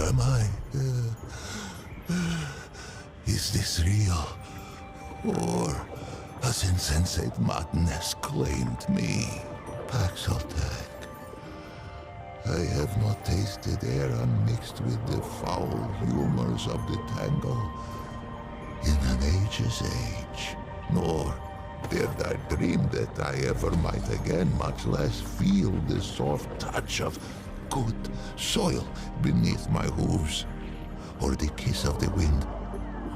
am I? Is this real? Or has insensate madness claimed me? Paxeltech. I have not tasted air unmixed with the foul humors of the tangle in an age's age, nor dared I dream that I ever might again, much less feel the soft touch of good soil beneath my hooves, or the kiss of the wind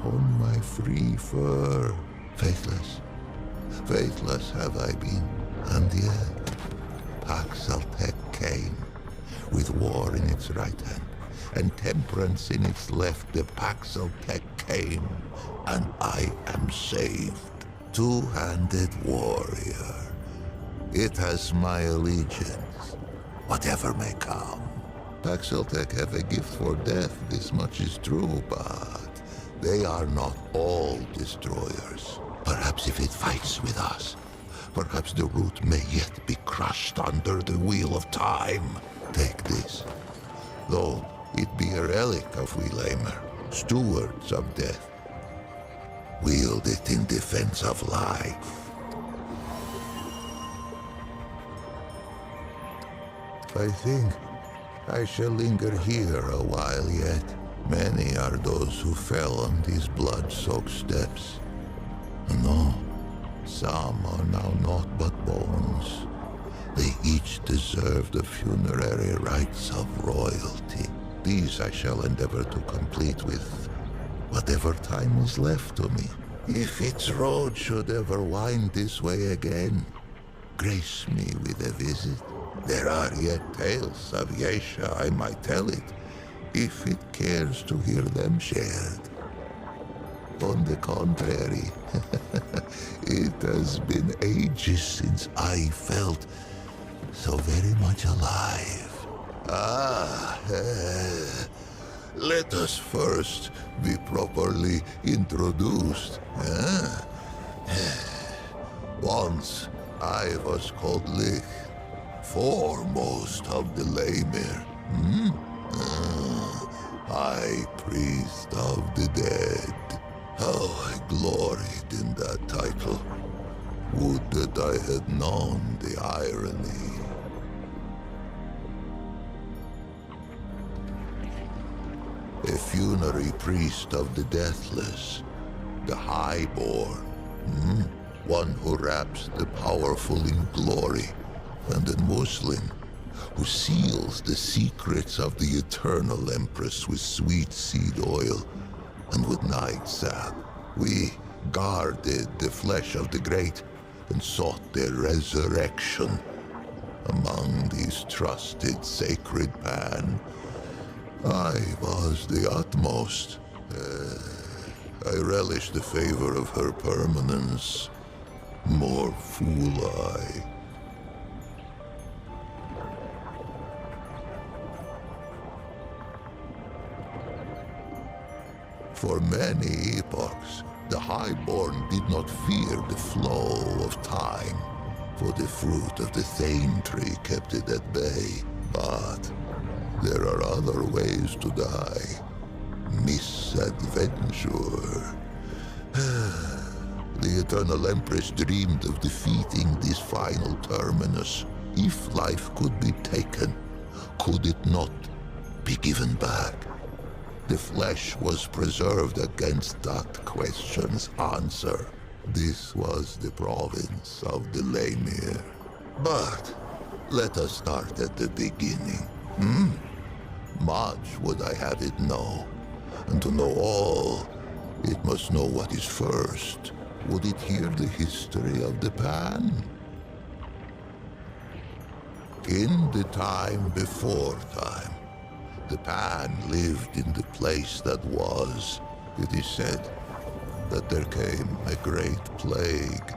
on my free fur. Faithless, faithless have I been, and yet Paxeltech came, with war in its right hand and temperance in its left. The Paxeltech came, and I am saved. Two-handed warrior. It has my allegiance, whatever may come. Paxeltech have a gift for death, this much is true, but they are not all destroyers. Perhaps if it fights with us, perhaps the root may yet be crushed under the wheel of time. Take this, though it be a relic of we lamer, stewards of death. Wield it in defense of life. I think I shall linger here a while yet. Many are those who fell on these blood-soaked steps. No, some are now naught but bones. They each deserve the funerary rites of royalty. These I shall endeavor to complete with whatever time is left to me. If its road should ever wind this way again, grace me with a visit. There are yet tales of Yesha, I might tell it, if it cares to hear them shared. On the contrary, it has been ages since I felt so very much alive. Let us first be properly introduced. Once I was called Lich, foremost of the Lamir. High priest of the dead. How I gloried in that title. Would that I had known the irony. A funerary priest of the deathless, the highborn, one who wraps the powerful in glory, and a Muslim who seals the secrets of the eternal empress with sweet seed oil and with night sap. We guarded the flesh of the great and sought their resurrection among these trusted sacred pan. I was the utmost. I relished the favor of her permanence. More fool I. For many epochs, the Highborn did not fear the flow of time, for the fruit of the Thane tree kept it at bay. But there are other ways to die. Misadventure. The Eternal Empress dreamed of defeating this final terminus. If life could be taken, could it not be given back? The flesh was preserved against that question's answer. This was the province of the Lamir. But let us start at the beginning. Much would I have it know. And to know all, it must know what is first. Would it hear the history of the Pan? In the time before time, the Pan lived in the place that was. It is said that there came a great plague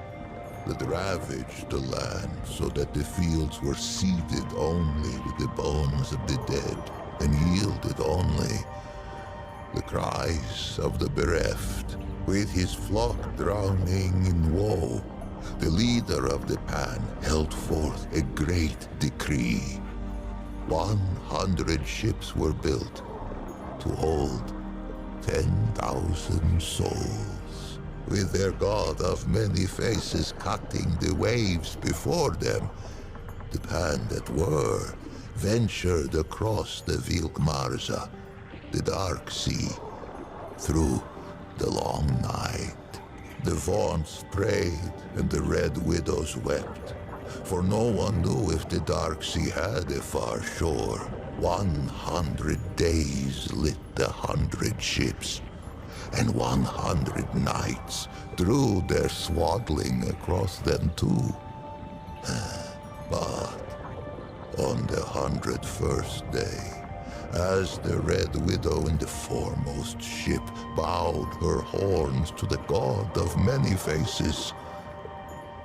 that ravaged the land so that the fields were seeded only with the bones of the dead and yielded only the cries of the bereft. With his flock drowning in woe, the leader of the Pan held forth a great decree. 100 ships were built, to hold 10,000 souls, with their god of many faces cutting the waves before them. The band that were ventured across the Vilkmarza, the dark sea, through the long night. The Vaughnts prayed and the Red Widows wept, for no one knew if the dark sea had a far shore. 100 days lit the 100 ships, and 100 nights drew their swaddling across them too. But on the 101st day, as the Red Widow in the foremost ship bowed her horns to the god of many faces,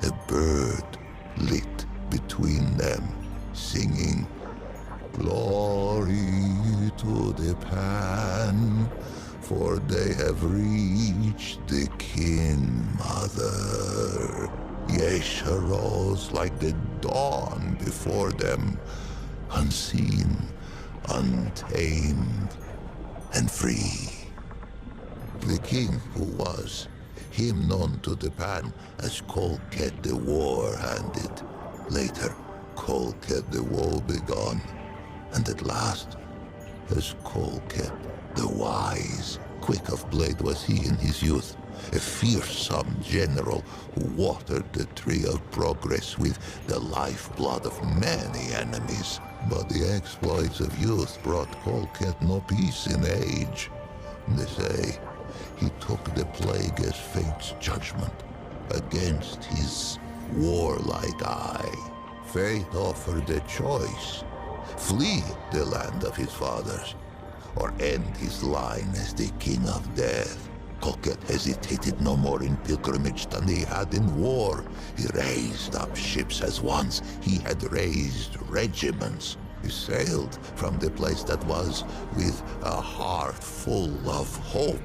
a bird lit between them, singing, "Glory to the Pan, for they have reached the Kin Mother." Yesha rose like the dawn before them, unseen, untamed, and free. The king who was, him known to the Pan as Kolket the War-Handed, later Kolket the Woebegone, and at last as Kolket the Wise. Quick of blade was he in his youth, a fearsome general who watered the tree of progress with the lifeblood of many enemies. But the exploits of youth brought Kolket no peace in age. They say he took the plague as fate's judgment against his warlike eye. Fate offered a choice: flee the land of his fathers, or end his line as the king of death. Kolket hesitated no more in pilgrimage than he had in war. He raised up ships as once he had raised regiments. He sailed from the place that was with a heart full of hope.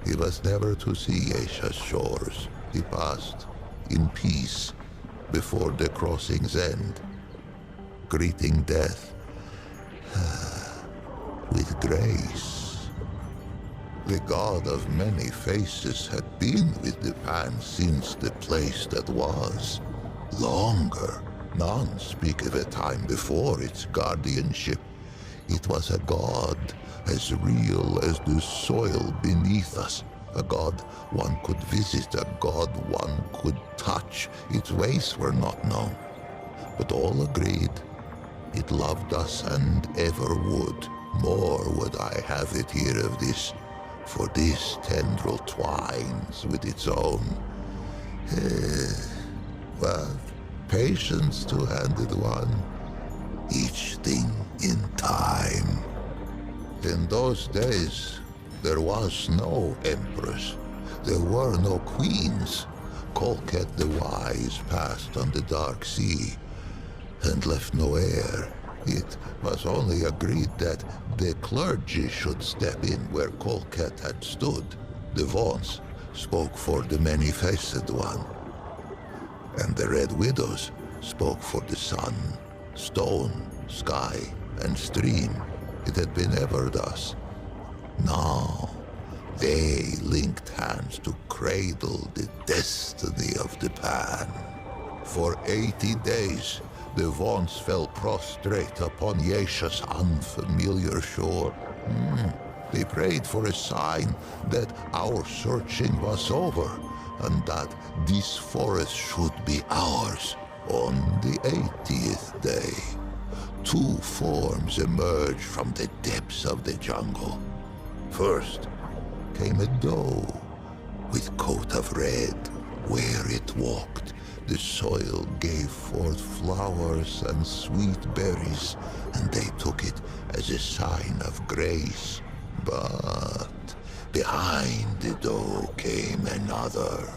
He was never to see Yesha's shores. He passed in peace before the crossing's end, greeting death with grace. The god of many faces had been with the Pan since the place that was. Longer. None speak of a time before its guardianship. It was a god as real as the soil beneath us. A god one could visit, a god one could touch. Its ways were not known, but all agreed it loved us and ever would. More would I have it here of this, for this tendril twines with its own. But patience two-handed one, each thing in time. In those days, there was no empress. There were no queens. Kolket the Wise passed on the dark sea and left no heir. It was only agreed that the clergy should step in where Kolket had stood. The Vaughnts spoke for the many-faced one, and the Red Widows spoke for the sun, stone, sky, and stream. It had been ever thus. Now they linked hands to cradle the destiny of the Pan. For 80 days, the Vaughnts fell prostrate upon Yesha's unfamiliar shore. They prayed for a sign that our searching was over, and that this forest should be ours. On the 80th day, two forms emerged from the depths of the jungle. First came a doe with coat of red. Where it walked, the soil gave forth flowers and sweet berries, and they took it as a sign of grace. But behind the doe came another,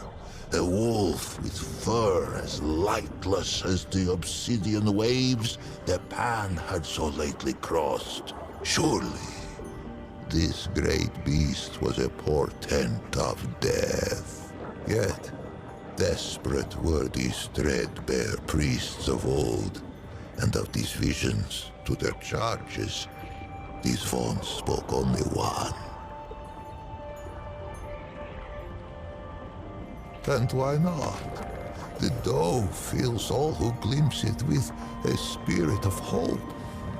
a wolf with fur as lightless as the obsidian waves the Pan had so lately crossed. Surely, this great beast was a portent of death. Yet, desperate were these threadbare priests of old, and of these visions to their charges These phones spoke only one. And why not? The doe fills all who glimpse it with a spirit of hope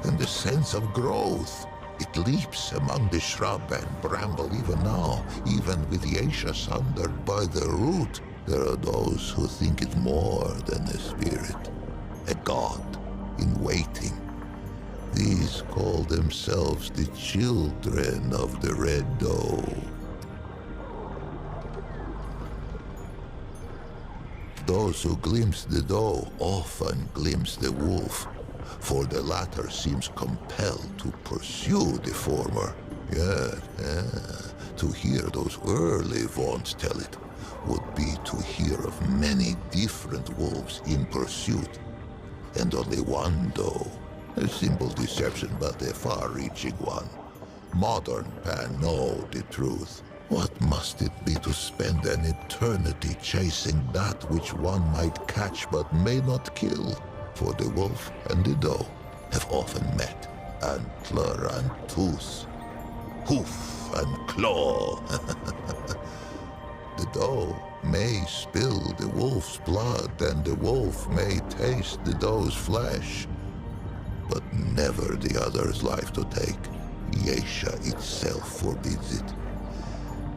and a sense of growth. It leaps among the shrub and bramble even now, even with Yesha sundered by the root. There are those who think it more than a spirit, a god in waiting. These call themselves the children of the red doe. Those who glimpse the doe often glimpse the wolf, for the latter seems compelled to pursue the former. Yet, to hear those early Vaughn's tell it would be to hear of many different wolves in pursuit, and only one doe. A simple deception, but a far-reaching one. Modern Pan know the truth. What must it be to spend an eternity chasing that which one might catch but may not kill? For the wolf and the doe have often met, antler and tooth, hoof and claw. The doe may spill the wolf's blood, and the wolf may taste the doe's flesh, but never the other's life to take. Yesha itself forbids it.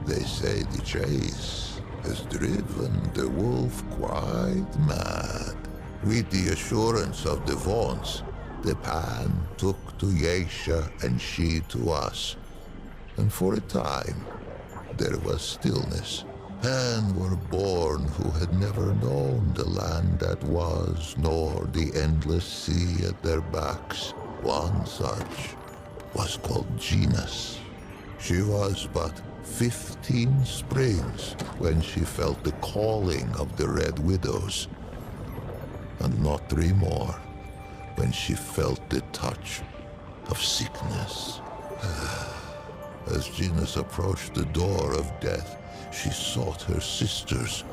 They say the chase has driven the wolf quite mad. With the assurance of the Vaughn's, the Pan took to Yesha and she to us. And for a time, there was stillness. Pan were born who had never known the land that was, nor the endless sea at their backs. One such was called Genus. She was but 15 springs when she felt the calling of the Red Widows, and not 3 more when she felt the touch of sickness. As Genus approached the door of death, she sought her sisters,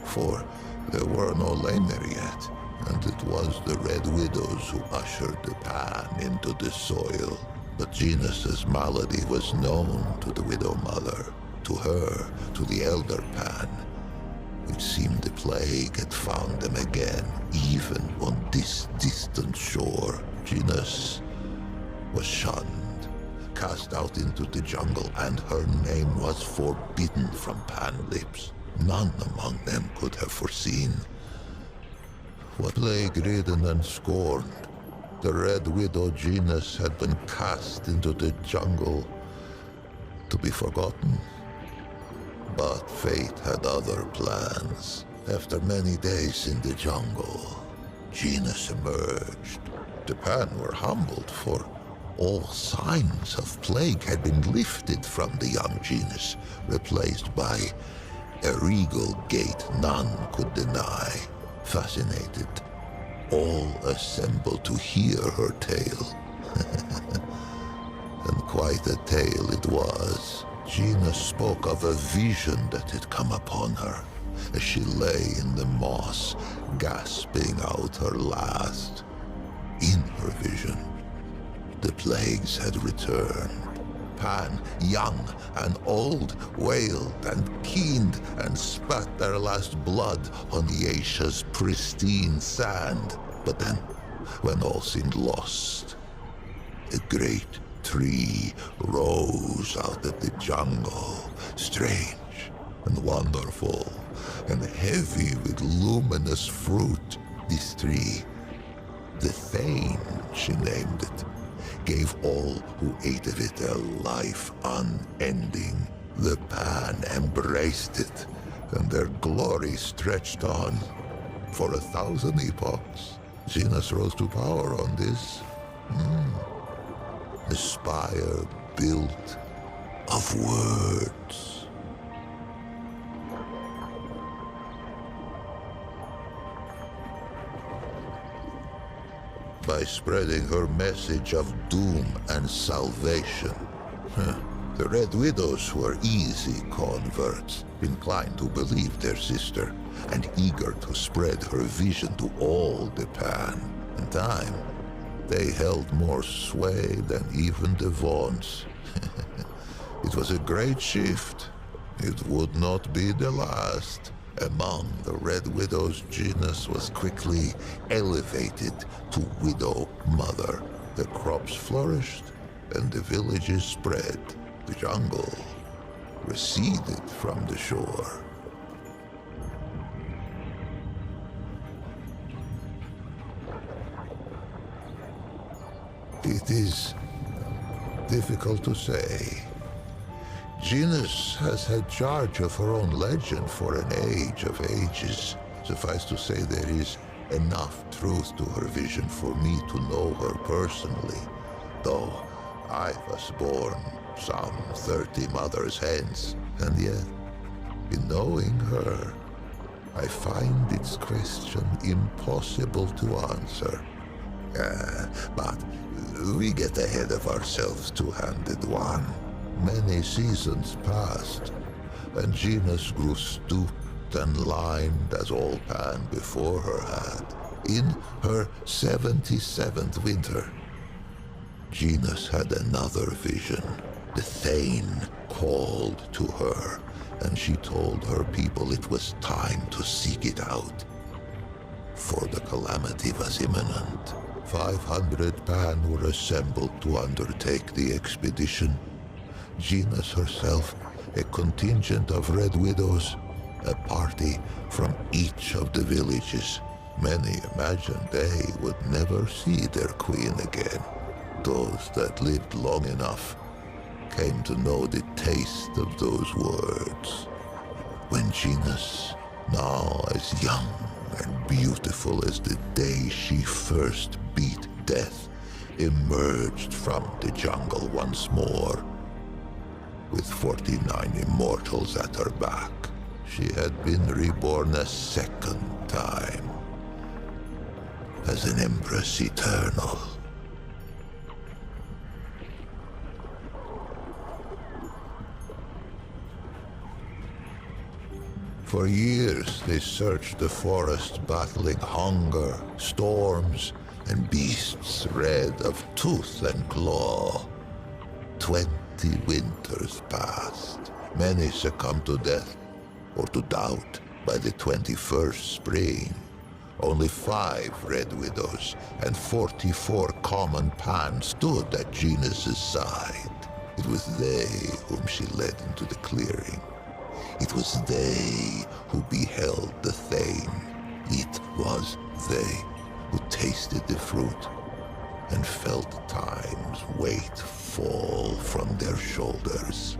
for there were no Lamer yet, and it was the Red Widows who ushered the Pan into the soil. But Genus's malady was known to the Widow Mother, to her, to the Elder Pan. It seemed the plague had found them again, even on this distant shore. Genus was shunned, cast out into the jungle, and her name was forbidden from Pan lips. None among them could have foreseen what plague-ridden and scorned. The Red Widow Genus had been cast into the jungle to be forgotten. But fate had other plans. After many days in the jungle, Genus emerged. The Pan were humbled, for all signs of plague had been lifted from the young Genus, replaced by a regal gait none could deny. Fascinated, all assembled to hear her tale. And quite a tale it was. Genus spoke of a vision that had come upon her as she lay in the moss, gasping out her last. In her vision, the plagues had returned. Pan, young and old, wailed and keened and spat their last blood on Yesha's pristine sand. But then, when all seemed lost, a great tree rose out of the jungle, strange and wonderful, and heavy with luminous fruit. This tree, the Thane, she named it, gave all who ate of it a life unending. The Pan embraced it, and their glory stretched on for 1,000 epochs. Genus rose to power on this. A spire built of words. By spreading her message of doom and salvation. The Red Widows were easy converts, inclined to believe their sister, and eager to spread her vision to all the Pan. In time, They held more sway than even the Vaughn's. It was a great shift. It would not be the last. Among the Red Widow's, genus was quickly elevated to Widow Mother. The crops flourished, and the villages spread. The jungle receded from the shore. It is difficult to say. Genus has had charge of her own legend for an age of ages. Suffice to say, there is enough truth to her vision for me to know her personally, though I was born some 30 mothers hence, and yet, in knowing her, I find its question impossible to answer. But we get ahead of ourselves, two-handed one. Many seasons passed, and Genus grew stooped and lined as all Pan before her had. In her 77th winter, Genus had another vision. The Thane called to her, and she told her people it was time to seek it out, for the calamity was imminent. 500 Pan were assembled to undertake the expedition. Genus herself, a contingent of Red Widows, a party from each of the villages. Many imagined they would never see their queen again. Those that lived long enough came to know the taste of those words. When Genus, now as young and beautiful as the day she first beat death, emerged from the jungle once more, with 49 immortals at her back, she had been reborn a second time, as an Empress Eternal. For years, they searched the forest, battling hunger, storms, and beasts red of tooth and claw. 20 winters passed. Many succumbed to death, or to doubt, by the 21st spring. Only 5 Red Widows and 44 common Pan stood at Genus's side. It was they whom she led into the clearing. It was they who beheld the Thane. It was they who tasted the fruit and felt time's weight fall from their shoulders.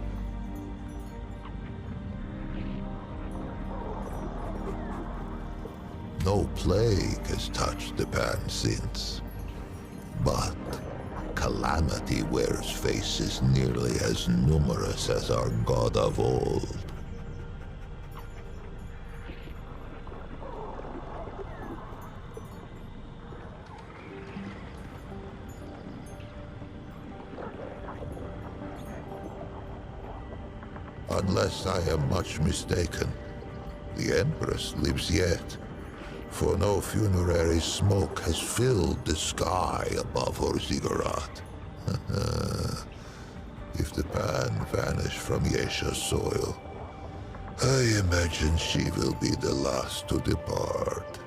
No plague has touched the Pan since, but calamity wears faces nearly as numerous as our god of old. Unless I am much mistaken, the Empress lives yet, for no funerary smoke has filled the sky above her ziggurat. If the Pan vanish from Yesha's soil, I imagine she will be the last to depart.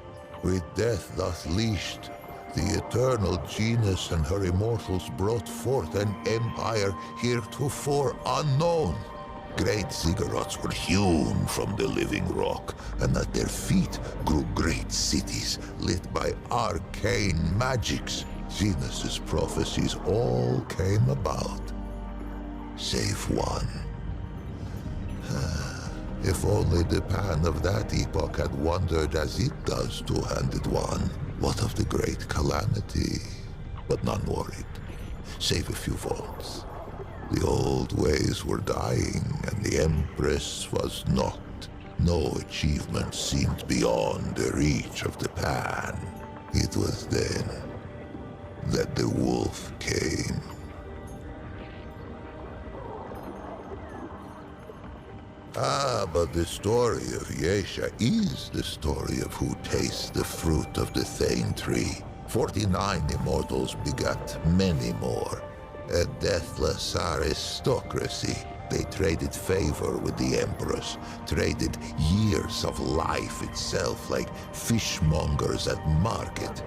With death thus leashed, the eternal Genus and her immortals brought forth an empire heretofore unknown. Great ziggurats were hewn from the living rock, and at their feet grew great cities lit by arcane magics. Genus's prophecies all came about, save one. If only the Pan of that epoch had wandered as it does, two-handed one. What of the great calamity? But none worried, save a few vaults. The old ways were dying, and the Empress was not. No achievement seemed beyond the reach of the Pan. It was then that the wolf came. But the story of Yesha is the story of who tastes the fruit of the Thane tree. 49 immortals begat many more. A deathless aristocracy. They traded favor with the emperors, traded years of life itself like fishmongers at market.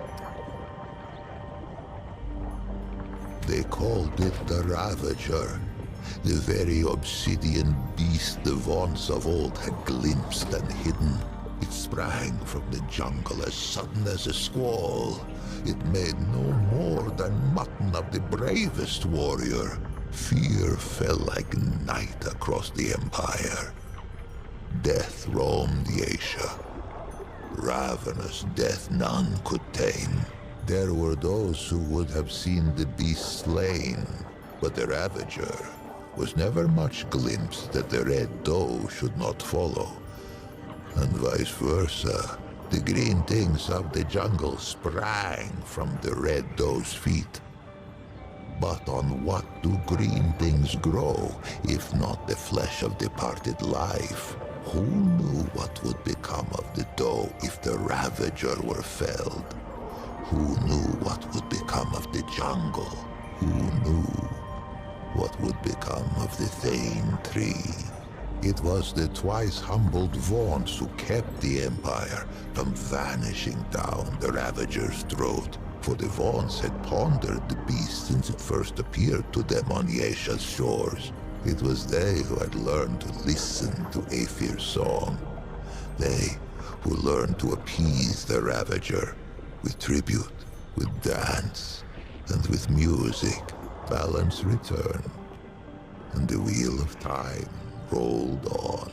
They called it the Ravager, the very obsidian beast the Vaughnts of old had glimpsed and hidden. It sprang from the jungle as sudden as a squall. It made no more than mutton of the bravest warrior. Fear fell like night across the empire. Death roamed the Asia. Ravenous death none could tame. There were those who would have seen the beast slain, but the Ravager was never much glimpsed that the Red Doe should not follow. And vice versa. The green things of the jungle sprang from the Red Doe's feet. But on what do green things grow, if not the flesh of departed life? Who knew what would become of the Doe if the Ravager were felled? Who knew what would become of the jungle? Who knew what would become of the Thane tree? It was the twice humbled Vaughnts who kept the Empire from vanishing down the Ravager's throat, for the Vaughnts had pondered the beast since it first appeared to them on Yesha's shores. It was they who had learned to listen to Aethir's song. They who learned to appease the Ravager with tribute, with dance, and with music. Balance returned, and the wheel of time rolled on.